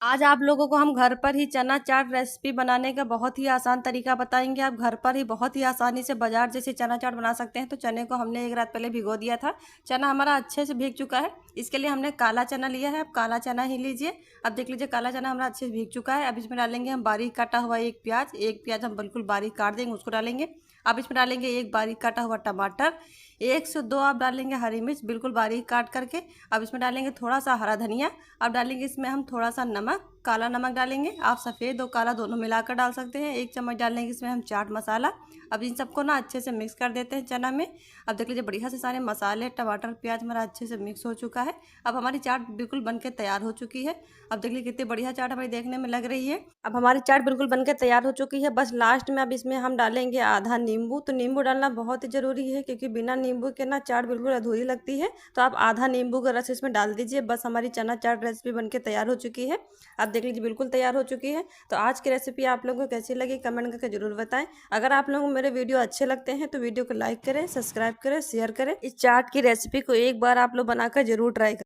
आज आप लोगों को हम घर पर ही चना चाट रेसिपी बनाने का बहुत ही आसान तरीका बताएंगे। आप घर पर ही बहुत ही आसानी से बाजार जैसे चना चाट बना सकते हैं। तो चने को हमने एक रात पहले भिगो दिया था। चना हमारा अच्छे से भीग चुका है। इसके लिए हमने काला चना लिया है। आप काला चना ही लीजिए। अब देख लीजिए काला चना हमारा अच्छे से भीग चुका है। अब इसमें डालेंगे हम बारीक काटा हुआ एक प्याज हम बिल्कुल बारीक काट देंगे, उसको डालेंगे। अब इसमें डालेंगे एक बारीक काटा हुआ टमाटर, 1 से 2 आप डालेंगे हरी मिर्च बिल्कुल बारीक काट करके। अब इसमें डालेंगे थोड़ा सा हरा धनिया। अब डालेंगे इसमें हम थोड़ा सा नमक, काला नमक डालेंगे। आप सफ़ेद और काला दोनों मिलाकर डाल सकते हैं। 1 चम्मच डालेंगे इसमें हम चाट मसाला। अब इन सबको ना अच्छे से मिक्स कर देते हैं चना में। अब देख लीजिए बढ़िया से सारे मसाले, टमाटर, प्याज हमारा अच्छे से मिक्स हो चुका है। अब हमारी चाट बिल्कुल बनके तैयार हो चुकी है। अब देख लीजिए कितनी बढ़िया चाट हमारी देखने में लग रही है। अब हमारी चाट बिल्कुल बनके तैयार हो चुकी है। बस लास्ट में अब इसमें हम डालेंगे आधा नींबू। तो नींबू डालना बहुत ही ज़रूरी है, क्योंकि बिना नींबू के ना चाट बिल्कुल अधूरी लगती है। तो आप आधा नींबू का रस इसमें डाल दीजिए। बस हमारी चना चाट रेसिपी बनके तैयार हो चुकी है। आप देख लीजिए बिल्कुल तैयार हो चुकी है। तो आज की रेसिपी आप लोगों को कैसी लगी कमेंट करके जरूर बताएं। अगर आप लोगों को मेरे वीडियो अच्छे लगते हैं तो वीडियो को लाइक करें, सब्सक्राइब करें, शेयर करें। इस चाट की रेसिपी को एक बार आप लोग बनाकर जरूर ट्राई करें।